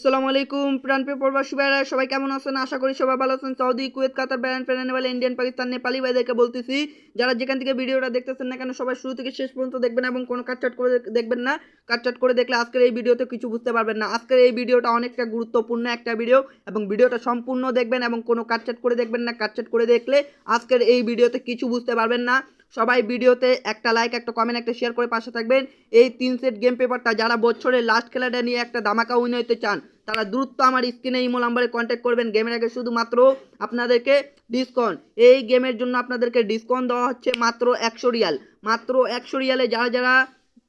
আসসালামু আলাইকুম প্রাণপ্রিয় প্রবাসী ভাইরা, সবাই কেমন আছেন? আশা করি সবাই ভালো আছেন। সৌদি, কুয়েত, কাতার, বাহরাইন, ফেরানেবাল, ইন্ডিয়ান, পাকিস্তান, নেপালি ভাইদেরকে বলতেছি, যারা যেখান থেকে ভিডিওটা দেখতেছেন না কেন সবাই শুরু থেকে শেষ পর্যন্ত দেখবেন এবং কোনো কাটচাট করে দেখবেন না। কাটচাট করে দেখলে আজকের এই ভিডিওতে কিছু বুঝতে পারবেন না। আজকের এই ভিডিওটা অনেকটা গুরুত্বপূর্ণ একটা ভিডিও এবং ভিডিওটা সম্পূর্ণ দেখবেন এবং কোনো কাটচাট করে দেখবেন না। কাটচাট করে দেখলে আজকের এই ভিডিওতে কিছু বুঝতে পারবেন না। সবাই ভিডিওতে একটা লাইক, একটা কমেন্ট, একটা শেয়ার করে পাশে থাকবেন। এই 3 সেট গেম পেপারটা যারা বছরের লাস্ট খেলাটা নিয়ে একটা ধামাকা উইন হতে চান তারা দ্রুত আমার স্ক্রিনে ইমো নাম্বারে কন্ট্যাক্ট করবেন। গেমের আগে শুধুমাত্র আপনাদেরকে ডিসকাউন্ট, এই গেমের জন্য আপনাদেরকে ডিসকাউন্ট দেওয়া হচ্ছে মাত্র 100 রিয়াল। মাত্র 100 রিয়ালে যারা যারা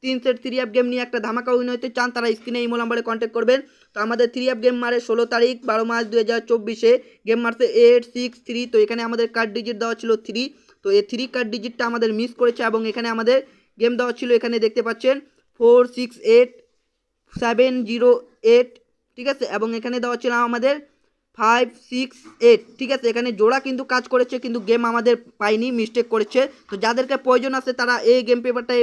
3 সেট 3 অ্যাপ গেম নিয়ে একটা ধামাকা উইন হতে চান তারা স্ক্রিনে ইমো নাম্বারে কন্ট্যাক্ট করবেন। তো আমাদের 3 অ্যাপ গেম মারে 16 তারিখ 12 মার্চ 2024 গেম মারছে 863। তো এখানে আমাদের কার্ড ডিজিট দেওয়া ছিল 3। তো এই 3 কার্ড ডিজিটটা আমাদের মিস করেছে এবং এখানে আমাদের গেম দেওয়া ছিল, এখানে দেখতে পাচ্ছেন 468708, ঠিক আছে, এবং এখানে দেওয়া ছিল আমাদের 568, ঠিক আছে। এখানে জোড়া কিন্তু কাজ করেছে কিন্তু গেম আমাদের পাইনি, মিস্টেক করেছে। তো যাদেরকে প্রয়োজন আছে তারা এই গেম পেপারটা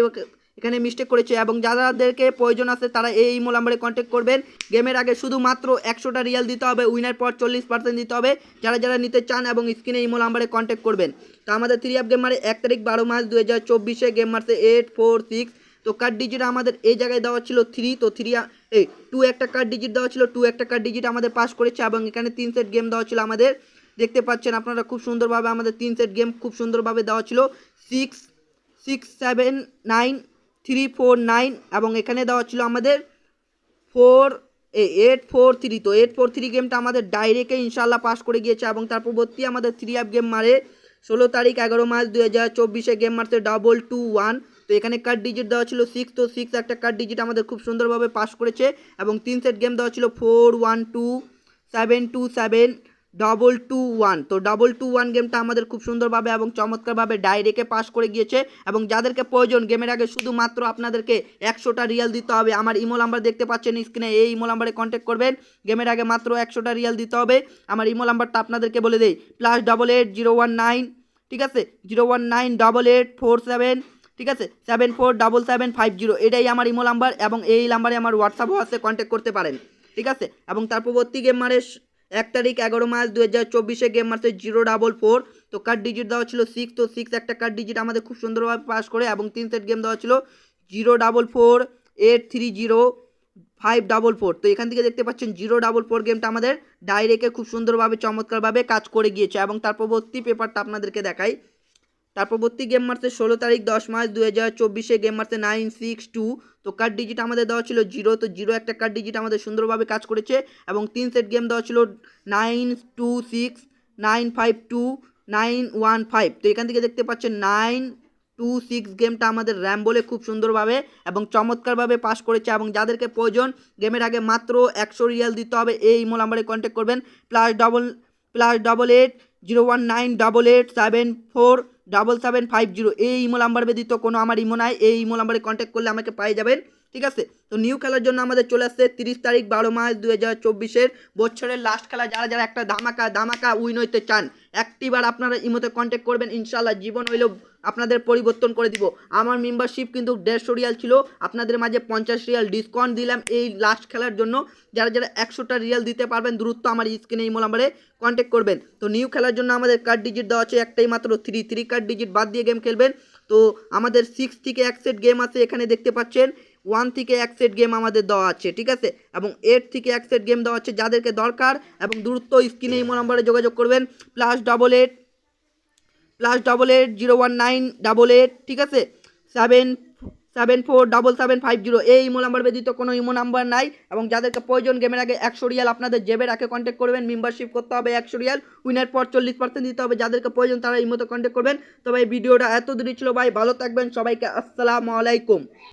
এখানে মিস্টেক করেছে এবং যাদেরকে প্রয়োজন আছে তারা এই ইমো নাম্বারে কন্ট্যাক্ট করবেন। গেমের আগে শুধুমাত্র 100টা রিয়াল দিতে হবে, উইনার পর 40% দিতে হবে যারা যারা নিতে চান এবং স্ক্রিনে ইমো নাম্বারে কন্ট্যাক্ট করবেন। তো আমাদের 3 অ্যাপ গেম মারে 1 তারিখ 12 মার্চ 2024 গেম মারছে 846। তো কার্ড ডিজিট আমাদের এই জায়গায় দেওয়া ছিল 3। তো 2 একটা কার্ড ডিজিট দেওয়া ছিল, 2 একটা কার্ড ডিজিট আমাদের পাস করেছে এবং এখানে 3 সেট গেম দেওয়া ছিল আমাদের, দেখতে পাচ্ছেন আপনারা খুব সুন্দরভাবে আমাদের 3 সেট গেম খুব সুন্দরভাবে দেওয়া ছিল 6679349 এবং এখানে দেওয়া ছিল আমাদের 843। তো 843 গেমটা আমাদের ডাইরেক্টে ইনশাল্লাহ পাস করে গিয়েছে এবং তার পরবর্তী আমাদের 3 অ্যাপ গেম মারে 16 তারিখ 11 মার্চ 2024 গেম মারছে 221। তো এখানে কার্ড ডিজিট দেওয়া ছিল 6। তো 6 একটা কার্ড ডিজিট আমাদের খুব সুন্দরভাবে পাস করেছে এবং 3 সেট গেম দেওয়া ছিল 41272721। তো 221 গেমটা আমাদের খুব সুন্দরভাবে এবং চমৎকারভাবে ডাইরেক্টে পাস করে গিয়েছে এবং যাদেরকে প্রয়োজন গেমের আগে শুধুমাত্র আপনাদেরকে 100টা রিয়াল দিতে হবে। আমার ইমো নাম্বার দেখতে পাচ্ছেন স্ক্রিনে, এই ইমো নাম্বারে কন্ট্যাক্ট করবেন। গেমের আগে মাত্র 100টা রিয়াল দিতে হবে। আমার ইমো নাম্বারটা আপনাদেরকে বলে দেই, +88019, ঠিক আছে, 0198847, ঠিক আছে, 747750। এটাই আমার ইমো নাম্বার এবং এই নাম্বারে আমার হোয়াটসঅ্যাপও আছে, কন্ট্যাক্ট করতে পারেন, ঠিক আছে। এবং তার পরবর্তী গেম মারে 1 তারিখ 11 মার্চ 2024 গেম মারছে 044। তো কার্ড ডিজিট দেওয়া ছিল 6। তো 6 একটা কার্ড ডিজিট আমাদের খুব সুন্দরভাবে পাস করে এবং 3 সেট গেম দেওয়া ছিল 044830544। তো এখান থেকে দেখতে পাচ্ছেন 044 গেমটা আমাদের ডাইরেক্টে খুব সুন্দরভাবে চমৎকারভাবে কাজ করে গিয়েছে এবং তার পরবর্তী পেপারটা আপনাদেরকে দেখাই। তার পরবর্তী গেম মারছে 16 তারিখ 10 মার্চ 2024 গেম মারছে 962। তো কার্ড ডিজিট আমাদের দেওয়া ছিল 0। তো 0 একটা কার্ড ডিজিট আমাদের সুন্দরভাবে কাজ করেছে এবং 3 সেট গেম দেওয়া ছিল 9269529115। তো এখান থেকে দেখতে পাচ্ছেন 926 গেমটা আমাদের র্যাম বলে খুব সুন্দরভাবে এবং চমৎকারভাবে পাস করেছে এবং যাদেরকে প্রয়োজন গেমের আগে মাত্র 100 রিয়াল দিতে হবে। এই ইমো নাম্বারে কন্ট্যাক্ট করবেন, +888188747750। এই ইমো নাম্বার ব্যতীত কোনো আমার ইমো নাই, এই ইমো নাম্বারে কন্ট্যাক্ট করলে আমাকে পেয়ে যাবেন, ঠিক আছে। তো নিউ খেলার জন্য আমাদের চলে আসছে 30 তারিখ 12 মার্চ 2024 বছরের লাস্ট খেলা। যারা যারা একটা ধামাকা উইন হইতে চান একটিবার আপনারা ইমোতে কন্ট্যাক্ট করবেন, ইনশাল্লাহ জীবন হইলেও আপনাদের পরিবর্তন করে দিব। আমার মেম্বারশিপ কিন্তু 150 রিয়াল ছিল, আপনাদের মাঝে 50 রিয়াল ডিসকাউন্ট দিলাম এই লাস্ট খেলার জন্য। যারা যারা 100টা রিয়াল দিতে পারবেন দ্রুত আমার স্ক্রিনে ইমো নাম্বারে কন্ট্যাক্ট করবেন। তো নিউ খেলার জন্য আমাদের কার্ড ডিজিট দেওয়া আছে একটাই মাত্র 3 কার্ড ডিজিট বাদ দিয়ে গেম খেলবেন। তো আমাদের 6 থেকে 1 সেট গেম আছে, এখানে দেখতে পাচ্ছেন 1 থেকে 1 সেট গেম আমাদের দেওয়া আছে, ঠিক আছে, এবং 8 থেকে 1 সেট গেম দেওয়া আছে। যাদেরকে দরকার এবং দ্রুত স্ক্রিনে ইমো নাম্বারে যোগাযোগ করবেন, +88801988, ঠিক আছে, 7747750। এই ইমো নাম্বার ব্যতীত কোনো ইমো নাম্বার নাই এবং যাদেরকে প্রয়োজন গেমের আগে 100 রিয়াল আপনাদের জেবে রাখে কন্ট্যাক্ট করবেন। মেম্বারশিপ করতে হবে 100 রিয়াল, উইনার পর 40% দিতে হবে। যাদেরকে প্রয়োজন তারা ইমোতে কন্ট্যাক্ট করবেন। তবে এই ভিডিওটা এত দূরই ছিল ভাই, ভালো থাকবেন সবাইকে, আসসালামু আলাইকুম।